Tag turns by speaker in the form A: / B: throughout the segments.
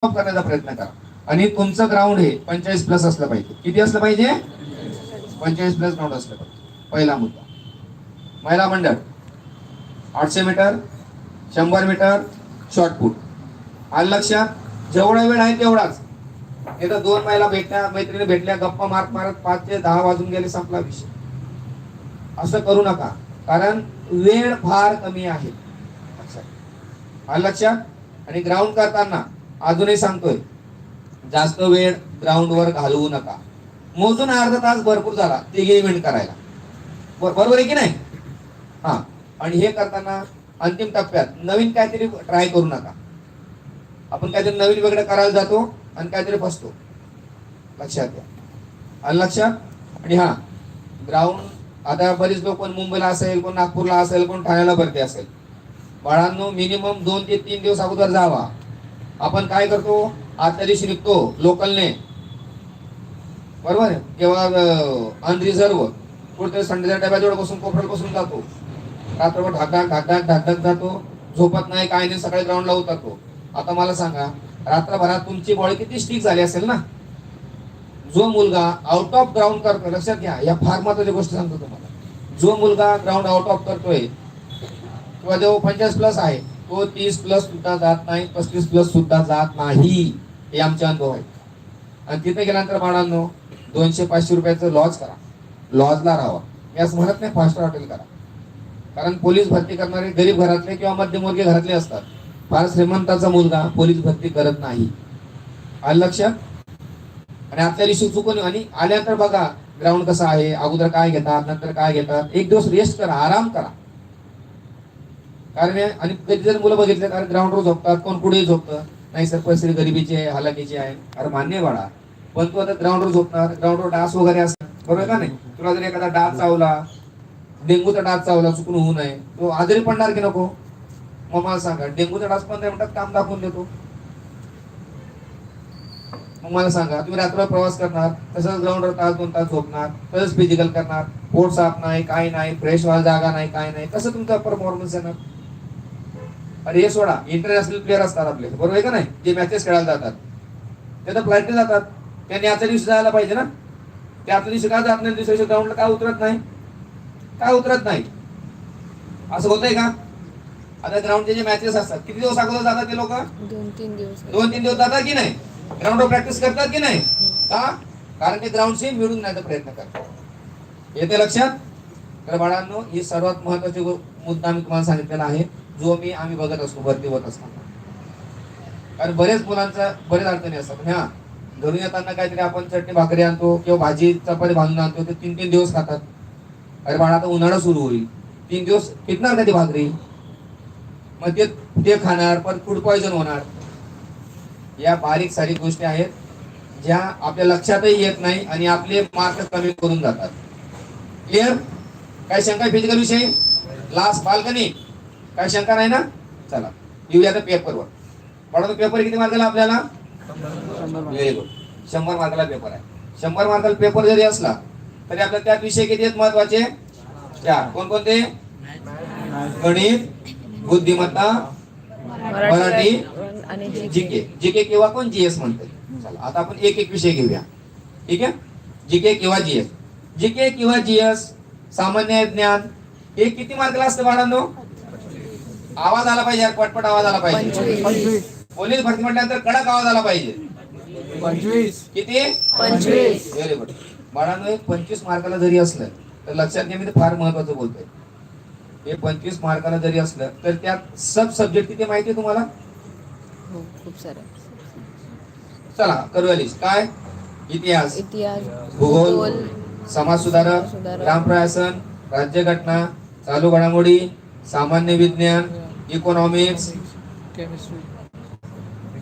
A: करण्याचा प्रयत्न करा. आणि तुमचं ग्राउंड हे 45 प्लस असलं पाहिजे. किती असलं पाहिजे? 45 प्लस ग्राउंड असलं पाहिजे. पहिला मुद्दा. महिला मंडळ 800 मीटर, 100 मीटर, शॉर्टपुट. आलं लक्षात? जेवढा वेळ आहे तेवढाच. इथं 2 महिला मैत्रिणी भेटल्या, गप्पा मारत मारत 5 ते 10 वाजून गेले, संपला विषय. असं करू नका, कारण वेळ फार कमी आहे. आलं लक्षात? आणि ग्राउंड करताना अजूनही सांगतोय, जास्त वेळ ग्राउंड वर घालवू नका. मोजून अर्धा तास भरपूर झाला तिघे इव्हेंट करायला. बरोबर आहे की नाही? हा. आणि हे करताना अंतिम टप्प्यात नवीन काहीतरी ट्राय करू नका. आपण काहीतरी नवीन वेगळं करायला जातो आणि काहीतरी फसतो. लक्षात घ्या. आलं लक्षात? आणि हा ग्राउंड आता बरीच लोक मुंबईला असेल, कोण नागपूरला असेल, कोण ठाण्याला भरती असेल. बाळांनो, मिनिमम 2 ते 3 दिवस अगोदर जावा. आपण काय करतो, आजच्या दिवशी निघतो लोकलने, बरोबर, किंवा अनरिझर्व कुठे संडेच्या डब्याजवळ बसून कोपऱ्यात बसून जातो. रात्रभर ढाक जातो, झोपत नाही, काय नाही, सकाळी ग्राउंडला उतरतो. आता मला सांगा, रात्रभरात तुमची बॉडी किती स्टिक झाली असेल ना? जो मुलगा आउट ऑफ ग्राउंड करतोय, लक्षात घ्या, या फार महत्वाची गोष्ट सांगतो तुम्हाला. जो मुलगा ग्राउंड आउट ऑफ करतोय किंवा जो 50 प्लस आहे, तो 30 प्लस सुद्धा जात नाही, 35 प्लस सुद्धा जात नाही. हे आमचे अनुभव आहे. आणि तिथे गेल्यानंतर बाळांनो 200-500 रुपयाचं लॉज करा. लॉजला राहावा. मी असं म्हणत नाही फास्ट हॉटेल करा, कारण पोलीस भरती करणारे गरीब घरातले किंवा मध्यमवर्गीय घरातले असतात. फार श्रीमंताचा मुलगा पोलीस भरती करत नाही. आलं लक्षात? आणि आजच्या दिवशी चुकून, आणि आल्यानंतर बघा ग्राउंड कसं आहे, अगोदर काय घेतात, नंतर काय घेतात. एक दिवस रेस्ट करा, आराम करा. कारण आणि कधी जर मुलं बघितले, कारण ग्राउंडवर झोपतात, कोण पुढे झोपतं, नाही सर परिस्थिती गरिबीची आहे, हालाकीची आहे. अरे मान्य आहे बाळा, पण तू आता ग्राउंडवर झोपणार, ग्राउंडवर डास वगैरे असतात, बरोबर का नाही? तुला जर एखादा डास चावला, डेंग्यूचा डास चावला, चुकून होऊ नये, तो आजारी पडणार की नको? मग मला सांगा, डेंग्यूचा डास 15 मिनिटात काम दाखवून देतो. मग मला सांगा, तुम्ही रात्र प्रवास करणार, तसंच ग्राउंडवर तास 2 तास झोपणार, तसंच फिजिकल करणार, पोट साफ नाही, काय नाही, फ्रेश व्हायला जागा नाही, काय नाही, कसं तुमचा परफॉर्मन्स येणार? अरे हे सोडा, इंटरनॅशनल प्लेअर असतात आपले, बरोबर आहे का नाही, जे मॅचेस खेळायला जातात, ते तर फ्लाईटने जातात. त्यांनी आजच्या दिवशी जायला पाहिजे ना. ते आजच्या दिवशी का जात नाही? दुसऱ्या दिवशी ग्राउंडला का उतरत नाही? काय उतरत नाही? असं होतंय का? आता ग्राउंडचे जे मॅचेस असतात, किती दिवस अगोदर जातात ते लोक?
B: 2-3 दिवस.
A: 2-3 दिवस जातात की नाही? ग्राउंडवर प्रॅक्टिस करतात की नाही? का? कारण ते ग्राउंडशी मिळून येण्याचा प्रयत्न करतात. येते लक्षात? तर बाळांनो, ही सर्वात महत्वाची मुद्दा मी तुम्हाला सांगितलेला आहे, जो आम्ही बघत असतो भरती होत असताना. कारण बरेच मुलांचा बरेच अडचणी असतात. हा, घरून येताना काहीतरी आपण चटणी भाकरी आणतो किंवा भाजी चपाती भाजून आणतो, ते 3-3 दिवस खातात. अरे बाळा, आता उन्हाळा सुरू होईल, 3 दिवस पिकणार का ती भाकरी? मग ते खाणार, पण फूड पॉइझन होणार. या बारीक सारीक गोष्टी आहेत, ज्या आपल्या लक्षातही येत नाही आणि आपले मार्क कमी करून जातात. क्लिअर? काय शंका फिजिकल विषयी? लास्ट बाल्कनी काय शंका नाही ना? चला येऊया आता पेपरवर. पण पेपर किती मार्काला आपल्याला? 100 मार्काला पेपर आहे. 100 मार्काला पेपर जरी असला तरी आपल्याला त्यात विषय किती आहेत महत्वाचे? 4. कोणकोणते? गणित, बुद्धिमत्ता, मराठी, जीके. जीके किंवा कोण जीएस म्हणते. चला आता आपण एक एक विषय घेऊया. ठीक आहे? जीके किंवा जीएस. जीके किंवा जीएस, सामान्य ज्ञान, हे किती मार्काला असतं बाळांनो? आवाज आला पाहिजे, पटपट आवाज आला पाहिजे. पोलीस भरती म्हटल्यानंतर कडक आवाज आला पाहिजे.
C: 25.
A: किती?
B: 25.
A: Very good. बाळांनो, 25 मार्काला जरी असलं तर लक्षात घ्या, मी ते फार महत्वाचं बोलतोय. हे 25 मार्काला जरी असलं तर त्यात सब सब्जेक्ट किती माहिती तुम्हाला?
B: हो, खूप सारे.
A: चला करूया लिस्ट. काय? इतिहास, भूगोल, समाज सुधारक, ग्रामप्रशासन, राज्यघटना, चालू घडामोडी, सामान्य विज्ञान, इकॉनॉमिक्स,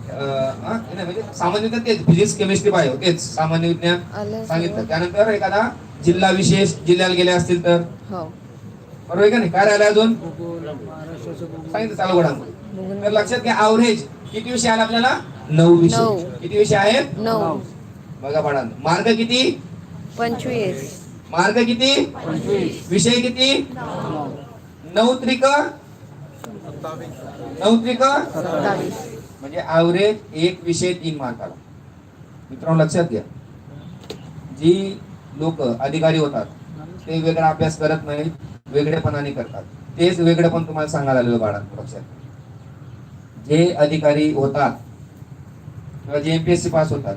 A: म्हणजे सामान्य विज्ञान तेच, फिजिक्स, केमिस्ट्री, बायो तेच सामान्य विज्ञान सांगितलं. त्यानंतर एखादा जिल्हा विशेष, जिल्ह्याला गेले असतील तर, बरोबर आहे का नाही? काय राहिलं अजून? सांगितलं चालू घडामोडी. तर लक्षात घ्या, ॲव्हरेज किती विषय आला आपल्याला? 9 विषय. किती विषय आहेत?
B: 9.
A: बघा बाळांनो, मार्क किती?
B: 25.
A: मार्क किती?
C: 25.
A: विषय किती? 9 त्रिक 27. म्हणजे ॲव्हरेज एक विषय 3 मार्काला. मित्रांनो लक्षात घ्या, जी लोक अधिकारी होतात ते वेगळा अभ्यास करत नाहीत, वेगळेपणाने करतात. तेच वेगळेपण तुम्हाला सांगायला आलेलं बाळांनो लक्षात. जे अधिकारी होतात किंवा जे MPSC पास होतात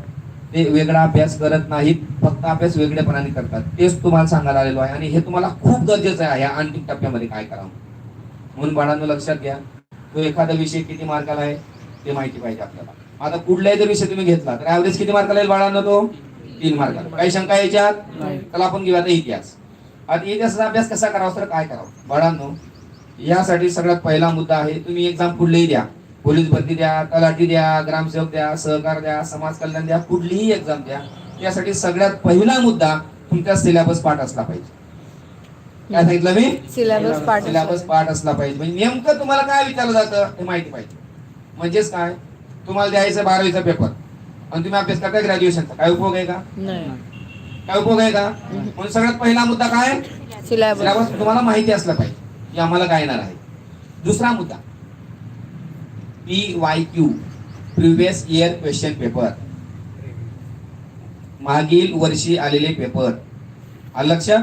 A: ते वेगळा अभ्यास करत नाहीत, फक्त अभ्यास वेगळेपणाने करतात. तेच तुम्हाला सांगायला आलेलो आहे आणि हे तुम्हाला खूप गरजेचं आहे या अंतिम टप्प्यामध्ये काय करावं. म्हणून बाळांनो लक्षात घ्या, तो एखादा विषय किती मार्काला आहे ते माहिती पाहिजे आपल्याला. आता कुठलाही जर विषय तुम्ही घेतला तर ऍव्हरेज किती मार्काला येईल बाळांनो? तो 3 मार्काला. काही शंका याच्यात? त्याला आपण घेऊया आता इतिहास. आता इतिहासाचा अभ्यास कसा करावा तर काय करावं बाळांनो? यासाठी सगळ्यात पहिला मुद्दा आहे, तुम्ही एक्झाम कुठलीही द्या, पोलीस भरती द्या, तलाठी द्या, ग्रामसेवक द्या, सहकार द्या, समाज कल्याण द्या, कुठलीही एक्झाम द्या, यासाठी सगळ्यात पहिला मुद्दा तुमचा सिलेबस पाठ असला पाहिजे. काय सांगितलं मी?
B: सिलेबस पाठ
A: सिलेबस पाठ असला पाहिजे. म्हणजे नेमकं तुम्हाला काय विचारलं जातं हे माहिती पाहिजे. म्हणजेच काय, तुम्हाला द्यायचं 12वीचा पेपर आणि तुम्ही अभ्यास करताय ग्रॅज्युएशनचा, काय उपयोग आहे का?
B: नाही.
A: काय उपयोग आहे का? म्हणून सगळ्यात पहिला मुद्दा काय?
B: सिलेबस.
A: सिलेबस तुम्हाला माहिती असलं पाहिजे की आम्हाला काय येणार आहे. दुसरा मुद्दा PYQ, previous year question paper, मागील वर्षी आलेले पेपर. आलं लक्षात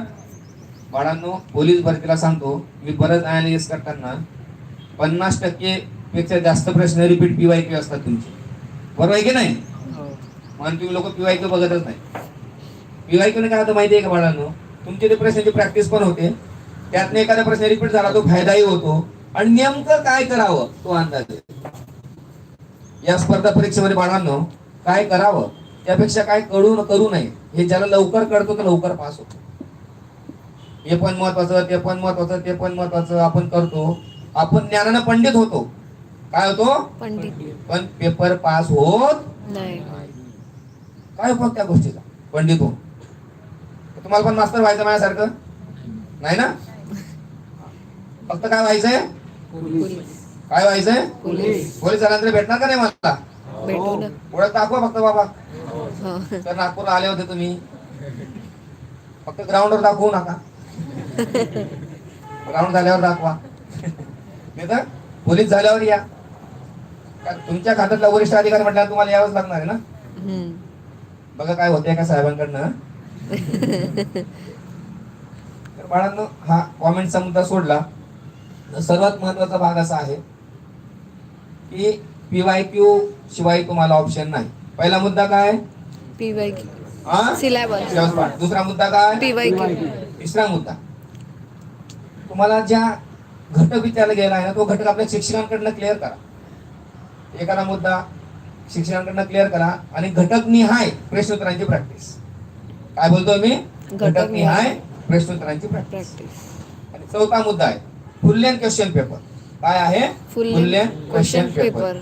A: बाळांनो? पोलीस भरतीला सांगतो मी, बरंच अनालिसिस करताना 50% पेक्षा जास्त प्रश्न रिपीट PYQ असतात तुमचे, बरोबर आहे की नाही? म्हणून तुम्ही लोक PYQ बघतच नाही. PYQ ने काय होतं माहिती आहे का बाळांनो? तुमची ते प्रश्नाची प्रॅक्टिस पण होते, त्यातनं एखादा प्रश्न रिपीट झाला तो फायदाही होतो आणि नेमकं काय करावं तो अंदाज येतो. या स्पर्धा परीक्षेमध्ये बाळांनो काय करावं त्यापेक्षा काय करू नये हे ज्याला लवकर कळतो तर लवकर पास होतो. हे पण महत्वाचं, ते पण महत्वाचं, ते पण महत्वाचं आपण करतो, आपण ज्ञानानं पंडित होतो. काय होतो?
B: पंडित.
A: पण पेपर पास होत
B: नाही.
A: काय उपयोग त्या गोष्टीचा? पंडित हो, तुम्हाला पण मास्तर व्हायचं माझ्यासारखं नाही ना? फक्त काय व्हायचंय?
B: पोलीस.
A: काय व्हायचंय?
B: पोलीस.
A: पोलीस झाल्यानंतर भेटणार का नाही मला?
B: भेटू ना.
A: ओळख दाखवा फक्त बाबा.
B: हो.
A: तर नागपूरला आले होते तुम्ही, फक्त ग्राउंडवर दाखवू नका, ग्राउंड झाल्यावर दाखवा. नाही तर पोलीस झाल्यावर या. तुमच्या खात्यातला वरिष्ठ अधिकारी म्हटल्यावर तुम्हाला यावंच लागणार आहे ना.
B: हम्म.
A: बघा काय होतंय का साहेबांकडनं. तर बाळांनो हा कॉमेंटचा मुद्दा सोडला. सर्वात महत्वाचा भाग असा आहे की PYQ शिवाय तुम्हाला ऑप्शन नाही. पहिला मुद्दा काय?
B: PYQ.
A: हा?
B: सिलेबस.
A: सिलेबस पाठ. दुसरा मुद्दा काय?
B: PYQ.
A: तिसरा मुद्दा तुम्हाला ज्या घटक विचारला गेला आहे ना तो घटक आपल्या शिक्षकांकडनं क्लिअर करा. एखादा मुद्दा शिक्षकांकडनं क्लिअर करा आणि घटक निहाय प्रश्नोत्तरांची प्रॅक्टिस. काय बोलतोय मी? घटक निहाय प्रश्नोत्तरांची प्रॅक्टिस. आणि चौथा मुद्दा आहे फुल लेंथ क्वेश्चन पेपर. काय आहे?
B: फुल
A: लेंथ
B: क्वेश्चन पेपर.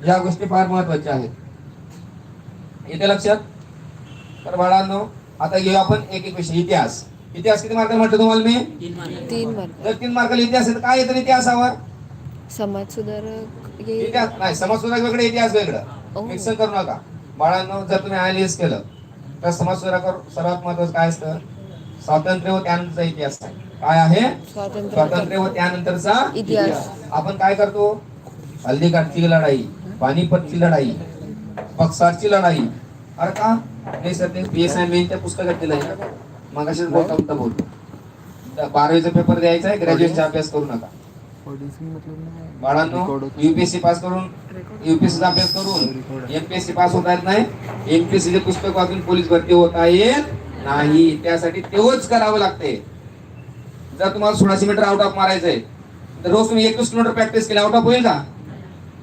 A: या गोष्टी फार महत्वाच्या आहेत. येते लक्षात? तर बाळांनो आता घेऊ आपण एक एक विषय. इतिहास. इतिहास किती मार्काला म्हटलं तुम्हाला मी?
B: 3 मार्क.
A: जर 3 मार्काला इतिहास आहे तर काय येतं इतिहासावर?
B: समाज सुधारक.
A: इतिहास नाही, समाज सुधारक वेगळं, इतिहास वेगळं,
B: Oh.
A: मिक्स करू नका बाळांनो. जर तुम्ही अनालिसिस केलं तर समाज सुधारकावर सर्वात महत्वाचं काय असतं? स्वातंत्र्य व त्यानंतरचा इतिहास आहे. काय आहे? स्वातंत्र्य व त्यानंतरचा
B: इतिहास.
A: आपण काय करतो? हल्दीघाटची लढाई, पानिपतची लढाई, बक्सारची लढाई. अरे का नाही सर, ते PSI मेनच्या पुस्तकात दिलंय ना. मग असेच बोलता बोलतो 12वीचा पेपर द्यायचा आहे, ग्रॅज्युएशनचा अभ्यास करू नका बाळांनो. UPSC पास करून UPSCचा अभ्यास करून MPSC पास होता येत नाही. MPSCचे पुस्तक वाचून पोलीस भरती होता येत नाही. त्यासाठी तेवढंच करावं लागते. जर तुम्हाला 1600 मीटर आउट ऑफ मारायचंय तर रोज तुम्ही 21 किलोमीटर प्रॅक्टिस केली, आउट ऑफ होईल का?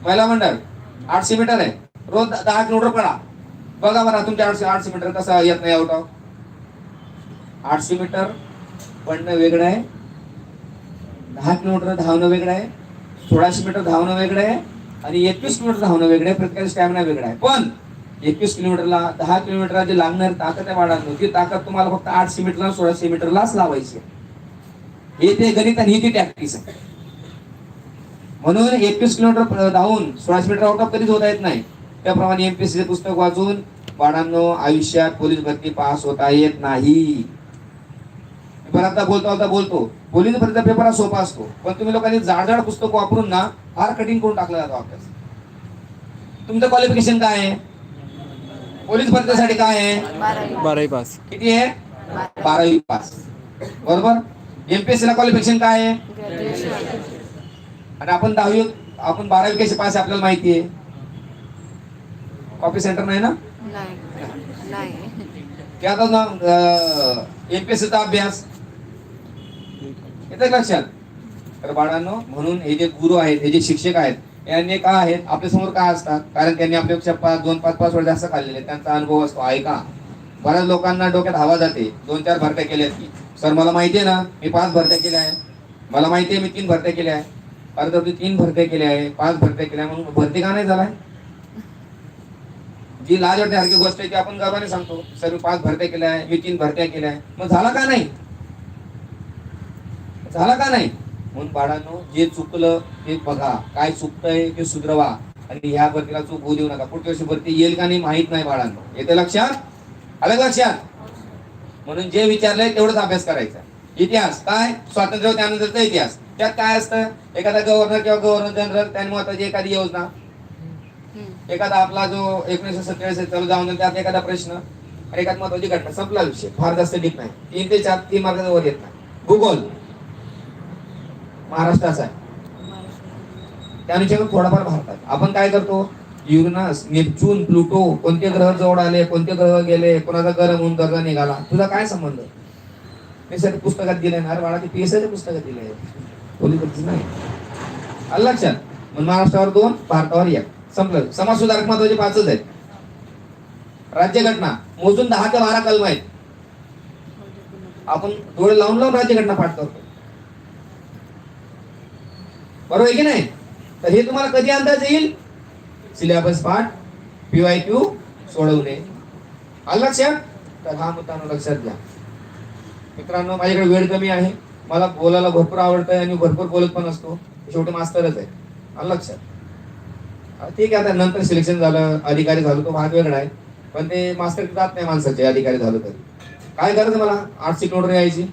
A: महिला मंडळ 800 मीटर आहे, रोज 10 किलोमीटर पडा. बघा बरं तुमच्या 800 मीटर कसा येत नाही आउट ऑफ. 800 मीटर पडणं वेगळं आहे, 10 किलोमीटर धावणं वेगळं आहे, 1600 मीटर धावणं वेगळं आहे आणि 21 किलोमीटर धावणं वेगळं आहे. प्रत्येकाचा स्टॅमिना वेगळा आहे. पण 21 किलोमीटरला 10 किलोमीटरला जे लागणारी ताकद आहे बाळांनो, ती ताकद तुम्हाला फक्त 800 मीटरला 1600 मीटरलाच लावायची. हे ते गणित आणि ही ती टॅक्टिस आहे. म्हणून 21 किलोमीटर धावून 1600 मीटर आउट ऑफ कधीच होता येत नाही. त्याप्रमाणे MPSCचे पुस्तक वाचून बाळांनो आयुष्यात पोलीस भरती पास होता येत नाही. बराचदा बोलतो पोलीस भरतीचा पेपर हा सोपा असतो, पण तुम्ही लोकांनी जाड पुस्तक वापरून ना फार कठीण करून टाकला जातो अभ्यास. तुमचं क्वालिफिकेशन काय आहे? पोलीस भरतीसाठी काय आहे?
C: 12वी पास.
A: किती आहे? 12वी पास. बरोबर. एमपीएससी ला क्वालिफिकेशन काय आहे?
B: ग्रॅज्युएशन.
A: आणि आपण 12वी कशी पास आहे आपल्याला माहिती आहे. कॉपी सेंटर नाही ना?
B: नाही नाही.
A: ते आता ना एमपीएससीचा अभ्यास येतं लक्षात. तर बाळांनो, म्हणून हे जे गुरु आहेत, हे जे शिक्षक आहेत, यांनी काय आहेत आपल्या समोर काय असतात, कारण त्यांनी आपल्यापेक्षा 2-5 वर्ष जास्त खाल्लेले, त्यांचा अनुभव असतो. ऐका, बऱ्याच लोकांना डोक्यात हवा जाते 2-4 भरत्या केल्यात की सर मला माहिती आहे ना मी 5 भरत्या केल्या आहे, मला माहिती आहे मी 3 भरत्या केल्या आहे. अरे तर तू 3 भरत्या केल्या आहे, 5 भरत्या केल्या, मग भरती का नाही झालाय? जी लाज वाटण्यासारखी गोष्ट आहे ती आपण गर्वाने सांगतो, सर मी 5 भरत्या केल्या आहे, मी 3 भरत्या केल्या आहे. मग झाला का नाही? झाला का नाही? म्हणून बाळांनो, जे चुकलं ते बघा, काय चुकतंय ते सुधरवा, आणि ह्या भरतीला चूक होऊ देऊ नका. पुढच्या वर्षी भरती येईल का नाही माहित नाही बाळांनो. येते लक्षात? आलं लक्षात? म्हणून जे विचारलंय तेवढंच अभ्यास करायचा. इतिहास काय? स्वातंत्र्य त्यानंतरचा इतिहास. त्यात काय असतं? एखादा गव्हर्नर किंवा गव्हर्नर जनरल, त्यांनी महत्वाची एखादी योजना, एखादा आपला जो 1947 चालू जाऊन त्यात एखादा प्रश्न, आणि एखाद महत्वाची घटना, संपला विषय. फार जास्त डीप नाही, 3 ते 4 3 मार्काचा वर येत नाही. भूगोल महाराष्ट्राचा आहे, त्यानुसार थोडाफार भारतात. आपण काय करतो? युरेनस, नेपच्यून, प्लुटो, कोणते ग्रह जवळ आले, कोणते ग्रह गेले, कोणाचा गरम होऊन गरजा निघाला, तुझा काय संबंध? हे सर पुस्तकात दिलंय ना बाळा, ते पीएसआयच्या पुस्तकात दिलंय, पोलीस नाही. आलं लक्षात? मग महाराष्ट्रावर 2, भारतावर 1. संपलं. समाज सुधारक महत्वाचे 5च आहेत. राज्यघटना मोजून 10 ते 12 कलम आहेत. आपण डोळे लावून लावून राज्यघटना पाठ करतो, बरोबर आहे की नाही? तर हे तुम्हाला कधी अंदाज येईल? सिलेबस पाठ, PYQ सोडवणे. आलं लक्षात? तर हा मुद्दा लक्षात घ्या मित्रांनो. माझ्याकडे वेळ कमी आहे, मला बोलायला भरपूर आवडतंय आणि भरपूर बोलत पण असतो, शेवटी मास्तरच आहे. आलं लक्षात? ठीक आहे, आता नंतर सिलेक्शन झालं, अधिकारी झालो, तो भाग वेगळा आहे, पण ते मास्तर जात नाही माणसाचे, अधिकारी झालो तर काय करायचं? मला आर्टची नोटरी यायची,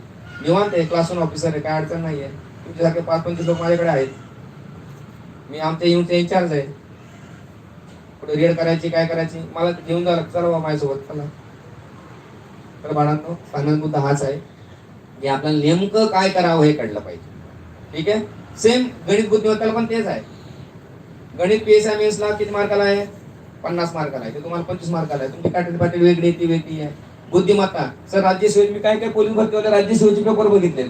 A: निवांत आहे, क्लास 1 ऑफिसर आहे, काय अडचण नाहीये. तुमच्यासारखे 5-25 लोक माझ्याकडे आहेत, मी आमच्या युनिटचा इंचार्ज आहे. कुठे रेड करायची, काय करायची, मला घेऊन जावं लागतं, चला माझ्यासोबत चला. तर बाळांनो, सांगण्याचा मुद्दा हाच आहे की आपल्याला नेमकं काय करावं हे कळलं पाहिजे. ठीक आहे? सेम गणित बुद्धिमत्ताला पण तेच आहे. गणित PSI मेन्स ला किती मार्काला आहे? 50 मार्काला आहे. ते तुम्हाला 25 मार्काला आहे. तुमची काटेरी पाटील वेगळी ती वेगळी आहे. बुद्धिमत्ता सर, राज्यसेवेत मी काय पोलीस भरती होते, राज्यसेवेचे पेपर बघितले,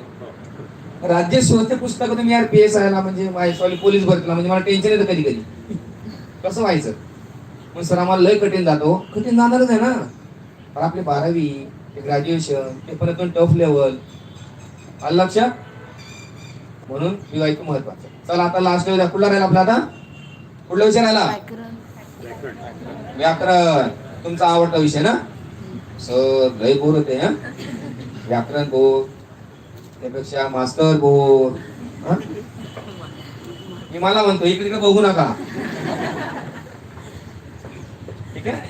A: राज्यसेवेचे पुस्तक तुम्ही यार PSI ला म्हणजे सॉरी पोलीस भरतीला, म्हणजे मला टेन्शन येतं कधी कधी, कसं व्हायचं? मग सर आम्हाला लय कठीण जातो. कठीण जाणारच आहे ना, पण आपली 12वी ते ग्रॅज्युएशन ते परत टफ लेवल. आलं लक्षात? म्हणून PYQ महत्वाचं. चला आता लास्ट वेळ कुठला राहिला आपला? आता कुठला विषय राहिला? व्याकरण. तुमचा आवडता विषय ना सर? लय बोर होते हा, व्याकरण बोर त्यापेक्षा मास्टर बोर. मी मला म्हणतो इकडे तिकडे बघू नका, ठीक आहे?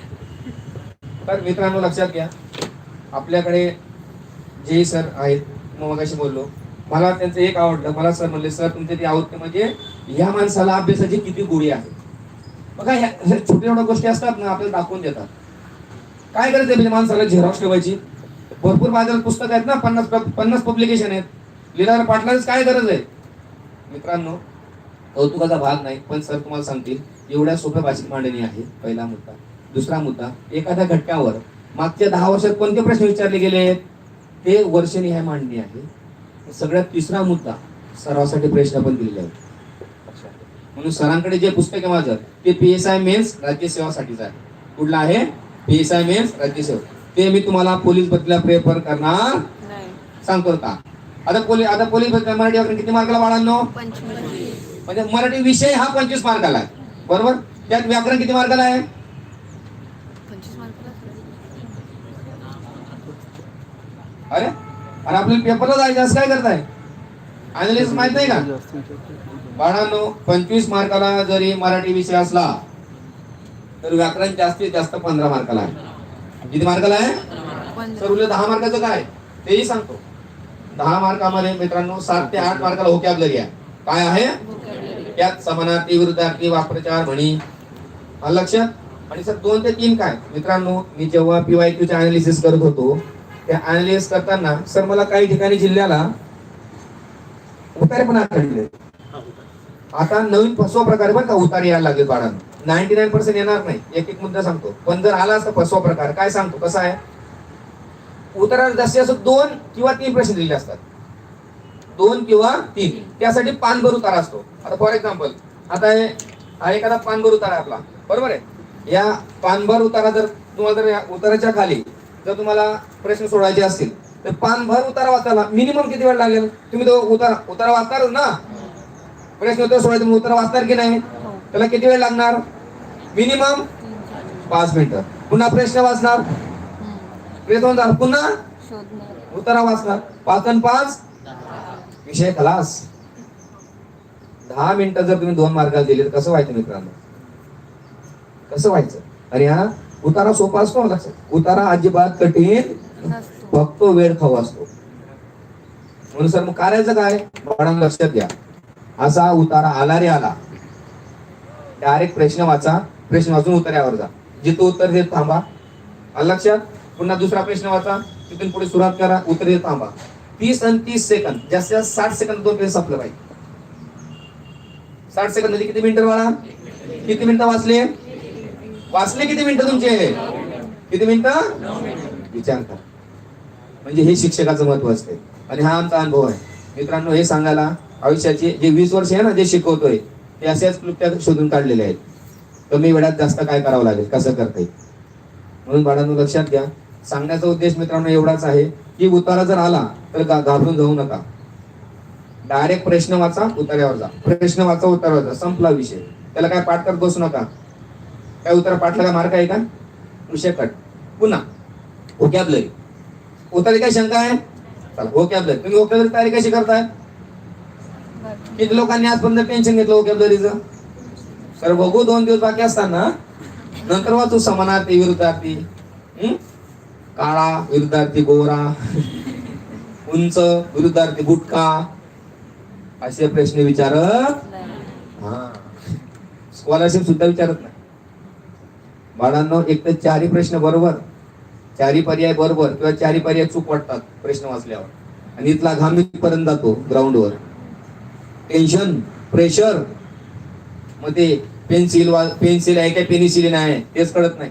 A: तर मित्रांनो लक्षात घ्या, आपल्याकडे जे सर आहेत, मग अशी बोललो, मला त्यांचं एक आवडलं. मला सर म्हणले, सर तुमचे ते आवडते म्हणजे ह्या माणसाला अभ्यासाची किती गोडी आहे. बघा ह्या छोट्या छोट्या गोष्टी असतात ना, आपल्याला दाखवून देतात. काय करायचं म्हणजे माणसाला झेरॉक्स ठेवायची, भरपूर बाजारात पुस्तक आहेत ना, 50 पब्लिकेशन आहेत, लिहिणाऱ्या पाटलाच काय गरज आहे? मित्रांनो, कौतुकाचा भाग नाही, पण सर तुम्हाला सांगतील एवढ्या सोप्या भाषेत मांडणी आहे. पहिला मुद्दा. दुसरा मुद्दा, एखाद्या घटकावर मागच्या 10 वर्षात कोणते प्रश्न विचारले गेले ते वर्षनिहाय मांडणी आहे. सगळ्यात तिसरा मुद्दा, सरावासाठी प्रश्न पण दिलेले आहेत. म्हणून सरांकडे जे पुस्तक आहे माझं ते PSI मेन्स राज्यसेवासाठीच आहे. कुठलं आहे? PSI मेन्स राज्यसेवा. ते मी तुम्हाला पोलीस भरतीला प्रेफर करणार सांगतो का? आता पोलीस भरती मराठी व्याकरण किती मार्काला बाळांनो?
B: 25.
A: म्हणजे मराठी विषय हा 25 मार्काला आहे, बरोबर? त्यात व्याकरण किती मार्काला आहे?
B: 25 मार्काला.
A: अरे आणि आपल्याला पेपरला जायचं असं काय करताय? अनालिसिस माहित नाही का बाळांनो? 25 मार्काला जरी मराठी विषय असला तर व्याकरण जास्तीत जास्त 15 मार्काला आहे. किती मार्काला आहे? सर उरले 10 मार्काचं काय तेही सांगतो. 10 मार्कामध्ये मित्रांनो 7 ते 8 मार्काला व्होकॅब्युलरी आहे. काय आहे? त्यात समानार्थी, विरुद्धार्थी, वाक्प्रचार, म्हणी, आलं लक्षात? आणि सर 2 ते 3 काय मित्रांनो, मी जेव्हा PYQ अनालिसिस करत होतो त्या अनालिसिस करताना सर मला काही ठिकाणी जिल्ह्याला उतारे पण आढळले. आता नवीन फसवा प्रकार बरं का उतारे यायला लागले बाळांनो. 99% येणार नाही, एक मुद्दा सांगतो. पण जर आला असता फसवा प्रकार, काय सांगतो कसा आहे, उताराला जास्तीत जास्त 2 किंवा 3 प्रश्न दिलेले असतात. 2 किंवा 3, त्यासाठी पानभर उतारा असतो. आता फॉर एक्झाम्पल, आता हा एखादा पानभर उतारा आहे आपला, बरोबर आहे. या पानभर उतारा जर तुम्हाला, जर या उताराच्या खाली जर तुम्हाला प्रश्न सोडवायचे असतील तर पानभर उतारा वाचायला मिनिमम किती वेळ लागेल? तुम्ही तो उतारा वाचणारच ना, प्रश्न उत्तर सोडायचं मग उत्तर वाचणार की नाही? त्याला किती वेळ लागणार? मिनिमम 5 मिनिटं. पुन्हा प्रश्न वाचणार, प्रश्न पुन्हा उत्तरा वाचणार, 5 आणि 5 विषय खलास. 10 मिनिटं जर तुम्ही 2 मार्काला दिले तर कसं व्हायचं मित्रांनो? कसं व्हायचं? आणि हा उतारा सोपा असतो लक्षात. उतारा अजिबात कठीण
B: नसतो.
A: फक्त वेळ खाऊ असतो. म्हणून सर मग करायचं काय? बाळांनो लक्षात घ्या, असा उतारा आला रे आला, डायरेक्ट प्रश्न वाचा, प्रश्न वाचून उत्तरावर जा, जिथं उत्तर देत थांबा. आलं लक्षात? पुन्हा दुसरा प्रश्न वाचा, तिथून पुढे सुरुवात करा, उत्तर देत थांबा. 30 आणि 30 सेकंद, जास्तीत जास्त 60 सेकंद 2 पेज संपलं पाहिजे. 60 सेकंद मध्ये किती मिनिटं बाळा? किती मिनिटं वाचले? किती मिनिटं तुमचे? किती मिनिटं? विचार करा. म्हणजे हे शिक्षकाचं महत्व असते. आणि हा आमचा अनुभव आहे मित्रांनो. हे सांगायला आयुष्याचे जे 20 वर्ष आहे ना, जे शिकवतोय ते असेच क्लुप्त्या शोधून काढलेले आहेत. कमी वेळात जास्त काय करावं लागेल, कसं करता येईल. म्हणून बाळांनो लक्षात घ्या, सांगण्याचा उद्देश मित्रांनो एवढाच आहे की उतारा जर आला तर घाबरून जाऊ नका. डायरेक्ट प्रश्न वाचा, उत्तरावर जा, प्रश्न वाचा, उत्तरावर जा, संपला विषय. त्याला काय पाठ करत बसू नका. काय उत्तर पाठला काय मार्क आहे का? विषय कट. पुन्हा व्होकॅब्युलरी, उत्तरे काय शंका आहे? चला व्होकॅब्युलरी, तुम्ही व्होकॅब्युलरी तयारी कशी करताय? किती लोकांनी आजपर्यंत टेन्शन घेतलं व्होकॅब्युलरीचं? सर बघू 2 दिवस बाकी असताना नंतर वाचू समानार्थी विरुद्धार्थी, काळा विरुद्धार्थी गोरा, उंच विरुद्धार्थी गुटखा, असे प्रश्न विचारत. हा, स्कॉलरशिप सुद्धा विचारत नाही बाळांनो. एक तर 4 प्रश्न बरोबर, 4 पर्याय बरोबर किंवा 4 पर्याय चूक वाटतात प्रश्न वाचल्यावर, आणि इथला घाम पर्यंत जातो ग्राउंडवर. टेन्शन, प्रेशर, मग ते पेन्सिल आहे काय पेनिसिलिन आहे तेच कळत नाही.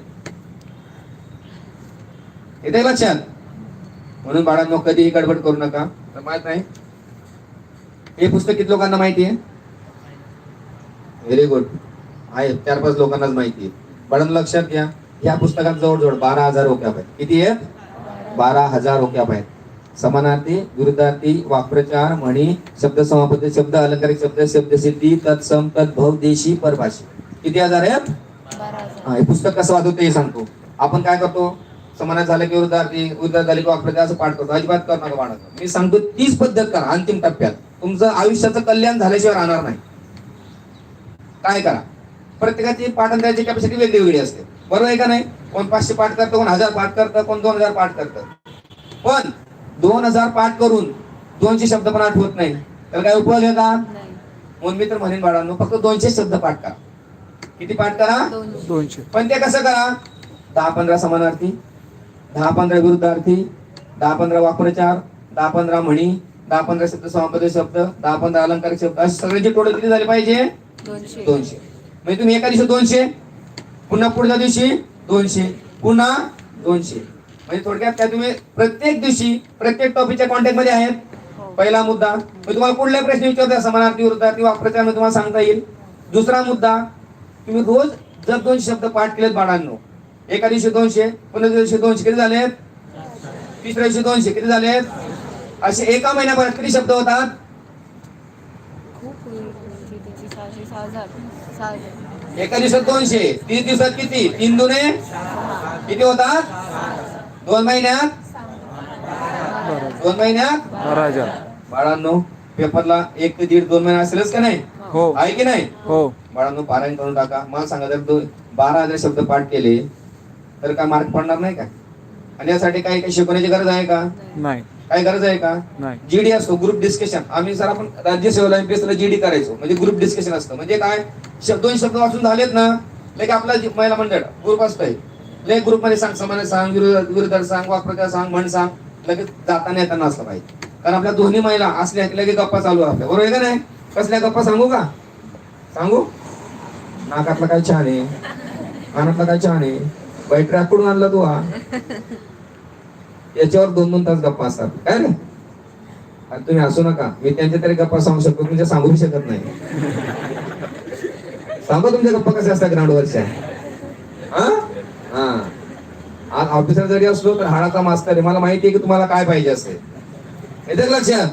A: येते लक्षात? म्हणून बाळांनो कधीही गडबड करू नका. तर माहित नाही हे पुस्तक किती लोकांना माहिती आहे? व्हेरी गुड, आहे 4-5 लोकांनाच माहिती आहे. बाळांनो लक्षात घ्या, या पुस्तकात जवळजवळ 12,000 व्होकॅब आहेत. किती आहेत? 12,000 व्होकॅब आहेत. समानार्थी, विरुद्धार्थी, वाक्प्रचार, म्हणी, शब्द समापत्ती, शब्द अलंकारिक शब्द, शब्दसिद्धी, तत्सम, तद्भव, देशी, परभाषी. किती हजार आहेत?
B: 12,000.
A: हे पुस्तक कसं वाचवते हे सांगतो. आपण काय करतो? समानार्थी झालं की विरुद्धार्थी, विरुद्धार्थी झाले की वाक्प्रचार, असं पाठ करतो. अजिबात करू नका बाळांनो. मी सांगतो तीच पद्धत करा. अंतिम टप्प्यात तुमचं आयुष्याचं कल्याण झाल्याशिवाय राहणार नाही. काय करा, प्रत्येकाची पाठन द्यायची कॅपॅसिटी वेगवेगळी असते, बरोबर आहे का नाही? कोण 500 पाठ करतं, कोण 1000 पाठ करतं, कोण 2000 पाठ करतं. पण 2000 पाठ करून 200 शब्द पण आठवत नाही तर काय उपयोग आहे का?
B: नाही.
A: म्हणून मी तर म्हणेन बाळांनो, फक्त 200 शब्द पाठ करा. किती पाठ करा?
C: 200.
A: पण ते कसं करा? 10-15 समानार्थी, 10-15 विरुद्धार्थी, 10-15 वाक्प्रचार, 10-15 म्हणी, 10-15 शब्द समापत्ती शब्द, 10-15 अलंकारिक शब्द, असे सगळ्याचे टोटल किती झाले पाहिजे?
B: 200.
A: 200. म्हणजे तुम्ही एका दिवशी 200, पुन्हा पुढच्या दिवशी 200, पुन्हा 200. म्हणजे थोडक्यात काय तुम्ही प्रत्येक दिवशी प्रत्येक टॉपिकच्या कॉन्टॅक्ट मध्ये आहेत.
B: हो.
A: पहिला मुद्दा, मी तुम्हाला कुठलाही प्रश्न विचारता समानार्थी विरुद्धार्थी वाक्प्रचार मध्ये तुम्हाला सांगता येईल. दुसरा मुद्दा, तुम्ही रोज जर 200 शब्द पाठ केलेत बाळांनो, एका दिवशी 200, पुन्हा दिवशी 200, किती झालेत? तिसऱ्या दिवशी 200, किती झालेत? असे एका महिन्याभरात किती शब्द होतात?
B: खूप होईल. 6,000.
A: एका दिवसात 200, 30 दिवसात किती? 3 दुने किती होतात? 2 महिन्यात
C: 12,000.
A: बाळांनो पेपरला 1 ते 1.5-2 महिने असेलच का नाही?
C: हो
A: आहे की नाही?
C: हो.
A: बाळांनो पारायण करून टाका. मला सांगा, जर 12,000 शब्द पाठ केले तर काय मार्क पडणार नाही का? आणि यासाठी काही शिकवण्याची गरज आहे का?
C: नाही.
A: काय गरज आहे का?
C: नाही.
A: जीडी असतो, ग्रुप डिस्कशन. आम्ही सर आपण राज्य सेवेला MPSC ला जीडी करायचो, म्हणजे ग्रुप डिस्कशन असतं. म्हणजे काय? 2 शब्द वाचून झालेत ना, लेक आपला महिला मंडळ ग्रुप असतोय, लेक ग्रुप मध्ये सांग, समाने सांग, विरुद्ध सांग, वाक्प्रचार सांग, म्हण सांग, लगेच जाताना येताना असलं पाहिजे. कारण आपल्या दोन्ही महिला असल्या लगेच गप्पा चालू आहे आपल्या, बरोबर आहे का नाही? कसल्या गप्पा सांगू का? सांगू? नाकातला काय छान आहे, कानातला काय छान आहे, बैठक कुठून आणला तू हा? याच्यावर 2-2 तास गप्पा असतात काय रे? आणि तुम्ही हसू नका, मी त्यांच्या तरी गप्पा सांगू शकतो, तुमच्या सांगू शकत नाही. सांगू तुमच्या गप्पा कशा असतात ग्राउंडवरच्या? आज ऑफिसर जरी असलो तर हाडाचा मास्तर आहे, मला माहिती आहे की तुम्हाला काय पाहिजे असेल. येते लक्षात?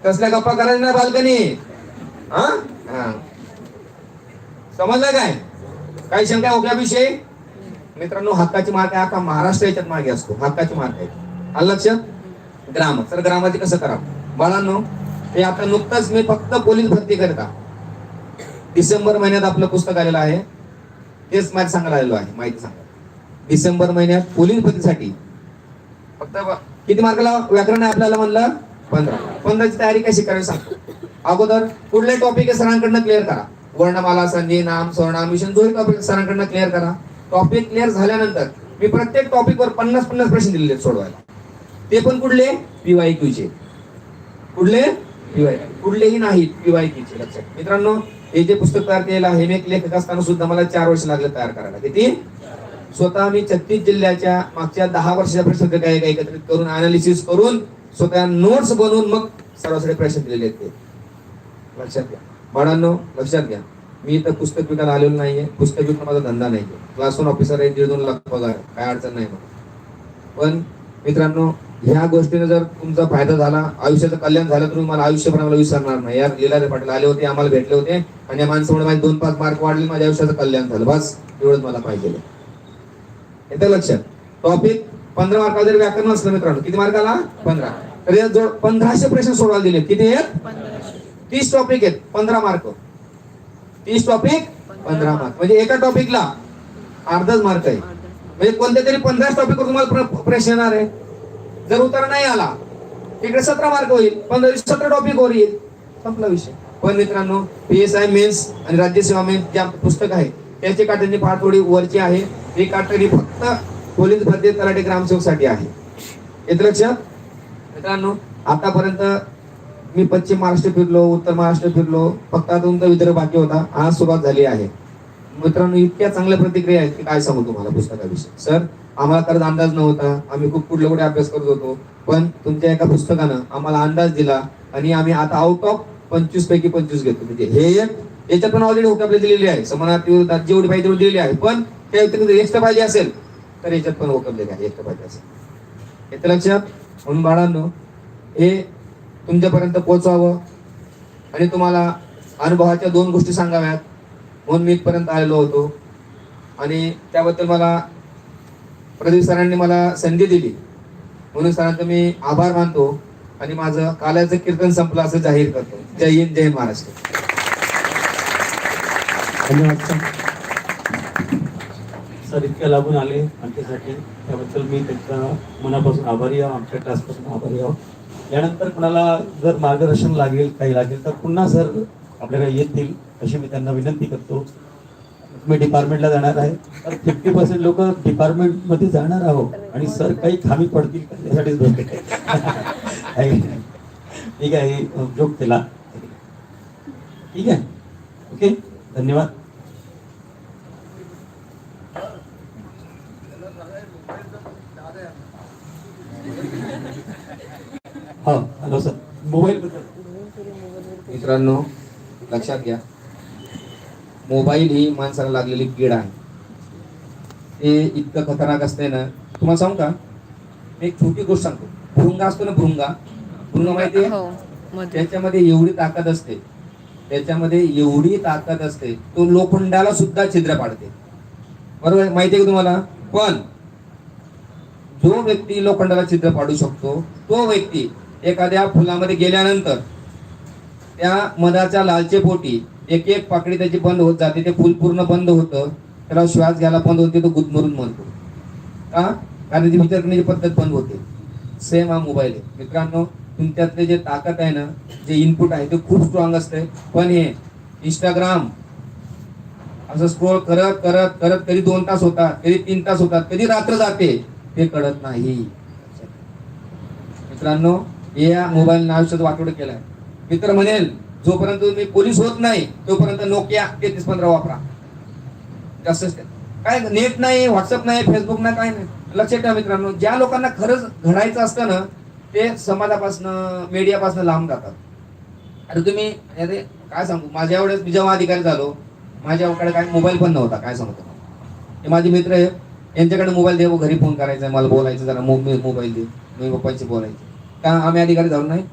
A: कसल्या गप्पा करायच्या नाही बाल्कनी. समजलं काय? काही शंका ओक्याविषयी? मित्रांनो, हक्काची मार्क आहे, अख्खा महाराष्ट्र याच्यात मागे असतो, हक्काची मार्क आहे. आलं लक्षात? ग्रामर, तर ग्रामरची कसं करावं बाळांनो? हे आता नुकतंच मी फक्त पोलीस भरती करता डिसेंबर महिन्यात आपलं पुस्तक आलेलं आहे, तेच माहिती सांगायला आलेलो आहे. माहिती सांगा, डिसेंबर महिन्यात पोलीस भरतीसाठी फक्त किती मार्काला व्याकरण आहे आपल्याला म्हणलं? 15ची तयारी कशी करायची सांगतो. अगोदर कुठले टॉपिक आहे सरांकडनं क्लिअर करा. वर्णमाला, संधी, नाम, सर्वनाम, विशेषण दोन्ही टॉपिक सरांकडनं क्लिअर करा. टॉपिक क्लिअर झाल्यानंतर मी प्रत्येक टॉपिकवर 50-50 प्रश्न दिलेले आहेत सोडवायला. ते पण कुठले? PYQचे. कुठले? कुठलेही नाहीत, PYQचे. लक्षात मित्रांनो, हे जे पुस्तक तयार केलेलं आहे, हे लेखक असताना सुद्धा मला 4 वर्ष लागले तयार करायला. किती? स्वतः मी 36 जिल्ह्याच्या मागच्या 10 वर्षाच्या प्रश्न काय एकत्रित करून अनालिसिस करून स्वतः नोट्स बनवून मग सर्वांसाठी प्रश्न दिलेले आहेत ते. लक्षात घ्या बाळांनो, लक्षात घ्या. मी इथं पुस्तक विकायला आलेलो नाहीये, पुस्तक विकणं माझा धंदा नाहीये. क्लास 1 ऑफिसर आहे, 1.5-2 लाख पगार, काय अडचण नाही मला. पण मित्रांनो, ह्या गोष्टीने जर तुमचा फायदा झाला, आयुष्याचं कल्याण झालं, तर मला आयुष्यभर मला विसरणार नाही. यार लीलाधर पाटील आले होते, आम्हाला भेटले होते आणि या माणसामुळे माझे 2-5 मार्क वाढले, माझ्या आयुष्याचं कल्याण झालं, बस एवढंच मला पाहिजे. येतं लक्षात? टॉपिक 15 मार्काला जर व्याकरण असलं मित्रांनो, किती मार्काला? 15. तर या जोड 1500 प्रश्न सोडवायला दिले. किती आहेत? 30 टॉपिक आहेत, 15 मार्क. 30 टॉपिक 15 मार्क, म्हणजे एका टॉपिकला अर्धाच मार्क आहे. म्हणजे कोणत्या तरी 15 टॉपिकवर तुम्हाला प्रश्न येणार आहे. जर उत्तर नाही आला तिकडे 17 मार्क होईल, 17 टॉपिक वर येईल, संपला विषय. पण मित्रांनो, PSI मेन्स आणि राज्यसेवा मेन्स जे पुस्तक आहे त्याची काठिण्य फार थोडी वरची आहे. ही काठिण्य फक्त पोलीस भरती, तलाठी, ग्रामसेवक साठी आहे. येत लक्षात? मित्रांनो, आतापर्यंत मी पश्चिम महाराष्ट्र फिरलो, उत्तर महाराष्ट्र फिरलो, फक्त आता तुमचा विदर्भ बाकी होता. आज सुरुवात झाली आहे. मित्रांनो, इतक्या चांगल्या प्रतिक्रिया आहेत की काय सांगू तुम्हाला पुस्तकाविषयी. सर, आम्हाला खरंच अंदाज नव्हता, आम्ही खूप कुठले कुठे अभ्यास करत होतो, पण तुमच्या एका पुस्तकानं आम्हाला अंदाज दिला आणि आम्ही आता आउट ऑफ 25 पैकी 25 घेतो. म्हणजे हे याच्यात पण ऑलरेडी होकाबले दिलेली आहे, समानार्थी विरोधात जेवढी पाहिजे तेवढी दिलेली आहे. पण त्या व्यतिरिक्त एक्स्ट्रा पाहिजे असेल तर याच्यात पण होकाबले आहे, एक्स्ट्रा पाहिजे असेल. येतं लक्षात? म्हणून बाळांनो, हे तुमच्यापर्यंत पोहोचावं आणि तुम्हाला अनुभवाच्या 2 गोष्टी सांगाव्यात म्हणून मी इथपर्यंत आलेलो होतो. आणि त्याबद्दल मला प्रदीप सरांनी मला संधी दिली म्हणून सरांचं मी आभार मानतो आणि माझं काल्याचं कीर्तन संपलं असं जाहीर करतो. जय हिंद, जय महाराष्ट्र.
D: धन्यवाद सर, इतक्या लागून आले आमच्यासाठी, त्याबद्दल मी त्यांचा मनापासून आभारी आहो, आमच्या क्लासपासून आभारी आहो. यानंतर कोणाला जर मार्गदर्शन लागेल, काही लागेल तर पुन्हा सर आपल्याकडे येतील अशी मी त्यांना विनंती करतो. मी डिपार्टमेंटला जाणार आहे, तर 50% लोक डिपार्टमेंटमध्ये जाणार आहोत आणि सर काही खामी पडतील त्यासाठीच बसले. ठीक आहे, जोक केला. ठीक आहे, ओके, धन्यवाद. हा, हॅलो सर, मोबाईल बद्दल.
A: मित्रांनो, लक्षात घ्या, मोबाईल ही माणसाला लागलेली कीड आहे. ते इतकं खतरनाक असते ना, तुम्हाला सांगू का? मी एक छोटी गोष्ट सांगतो. भृंगा असतो ना, भृंगा माहिती आहे? त्याच्यामध्ये एवढी ताकद असते, त्याच्यामध्ये एवढी ताकद असते, तो लोखंडाला सुद्धा छिद्र पाडते. बरोबर, माहिती आहे का तुम्हाला? पण जो व्यक्ती लोखंडाला छिद्र पाडू शकतो, तो व्यक्ती एखाद्या फुलामध्ये गेल्यानंतर त्या मधाच्या लालचे पोटी एक एक पाकळी त्याची बंद होत जाते, ते फुल पूर्ण बंद होतं, त्याला श्वास घ्यायला बंद होते, तो गुदमरून म्हणतो. का? कारण ती विचार करण्याची पद्धत बंद होते. सेम हा मोबाईल आहे. मित्रांनो, तुमच्यातले जे ताकद आहे ना, जे इनपुट आहे ते खूप स्ट्रॉंग असते, पण हे इंस्टाग्राम असं स्क्रोल करत करत करत कधी 2 तास होतात, कधी 3 तास होतात, कधी रात्र जाते ते कळत नाही. मित्रांनो, या मोबाईल आयुष्यात वाटोड केलाय. मित्र म्हणेल जोपर्यंत तुम्ही पोलीस होत नाही तोपर्यंत नोकिया 3315 वापरा. जास्त काय नेट नाही, व्हॉट्सअप नाही, फेसबुक नाही, काय नाही. लक्षात ठेवा मित्रांनो, ज्या लोकांना खरंच घडायचं असतं ना ते समाजापासनं मीडियापासून लांब जातात. अरे तुम्ही अरे काय सांगू, माझ्या एवढ्याच मी जेव्हा अधिकारी झालो माझ्याकडे काय मोबाईल पण नव्हता. काय सांगतो, हे माझे मित्र आहे, यांच्याकडे मोबाईल दे, घरी फोन करायचा मला बोलायचं, जरा मोबाईल दे, मी पप्पांशी बोलायचे. का आम्ही अधिकारी झालो नाही?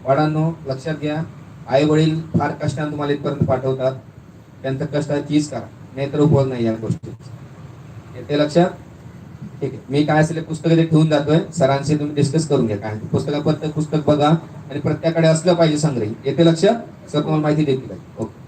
A: वडिलांनो लक्षात घ्या, आई वडील फार कष्टाने तुम्हाला इथपर्यंत पाठवतात, त्यांचं कष्ट चीज करा, नाहीतर उपयोग नाही या गोष्टी. ते लक्षात. ठीक आहे, मी काय असेल पुस्तक ते ठेवून जातोय, सरांशी तुम्ही डिस्कस करून घ्या. काय प्रत्येक पुस्तक बघा आणि प्रत्येकाकडे असलं पाहिजे संग्रही. येते लक्षात? सर तुम्हाला माहिती देतील. ओके.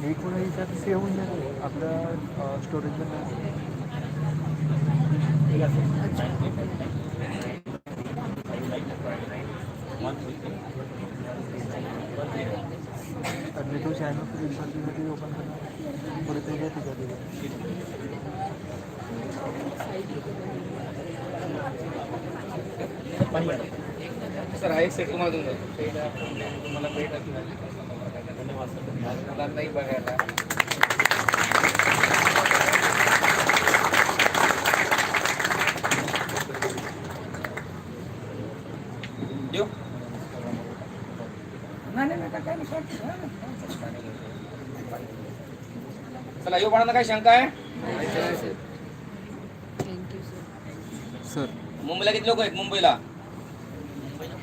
C: एक वेळा याच्यात सेव्ह होऊन जातं आपल्या स्टोरेजला. आणि तो चॅनल फ्रीसाठी ओपन करणार परत
A: सर हा एक सेट तुम्हाला देऊन जातो. तुम्हाला भेट मला नाही बघायला. देऊ चला येऊ बाळांना काय शंका आहे?
B: Thank you sir.
C: सर
A: मुंबईला किती लोक आहेत?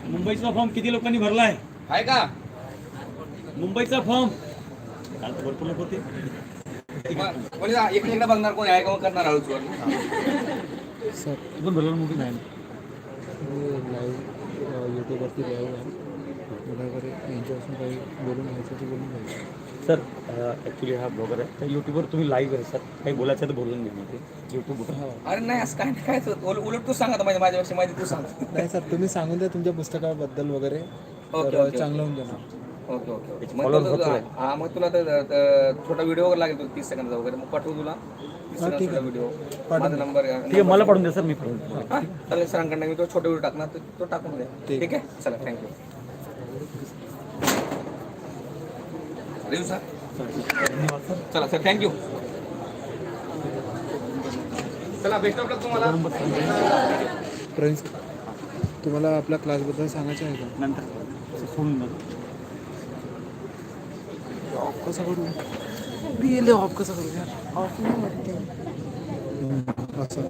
D: मुंबईचा फॉर्म किती लोकांनी भरलाय?
A: आहे का
D: मुंबईचा फॉर्म काल तर भरपूर लोक होते.
A: कोणी इकडे बघणार, कोणी आहे का करणार हळूच.
C: सर
D: पण भरलं मोठी नाही
C: लाईव्ह यूट्यूबवरती लाईव्ह आहे वगैरे यांच्यापासून काही बोलून घ्यायचं ते बोलून घ्यायचं.
D: सर ॲक्च्युली हा ब्लॉगर आहे तर यूट्यूबवर तुम्ही लाईव्ह आहे सर, काही बोलायचं तर बोलून घ्या ते यूट्यूबवर.
A: अरे नाही असं काय नाही, काय उलट तू सांगा माझ्यापेक्षा माहिती तू सांग.
C: नाही सर तुम्ही सांगून द्या तुमच्या पुस्तकाबद्दल वगैरे.
A: ओके
C: चांगलं होऊन जाणार.
A: Okay okay okay. मग तुला तर छोटा व्हिडिओ वगैरे लागेल, 30 सेकंदाचा वगैरे, मग पाठवू तुला 30 सेकंदाचा व्हिडिओ. माझा नंबर
D: ठीक आहे, मला पाठवून द्या सर, मी पाठवून.
A: हां चालेल. सरांकडनं मी तो छोटा व्हिडिओ टाकणार, तो टाकून द्या. ठीक आहे, चला थँक्यू. सर चला सर, थँक्यू. चला बेस्ट ऑफ लक तुम्हाला.
C: फ्रेंड्स तुम्हाला आपल्या क्लासबद्दल सांगायचं आहे का?
D: नंतर सोडून
C: ऑफ कसं करू? बी ऑफ कसं करू यार?
B: ऑफ नाही होते.
C: असं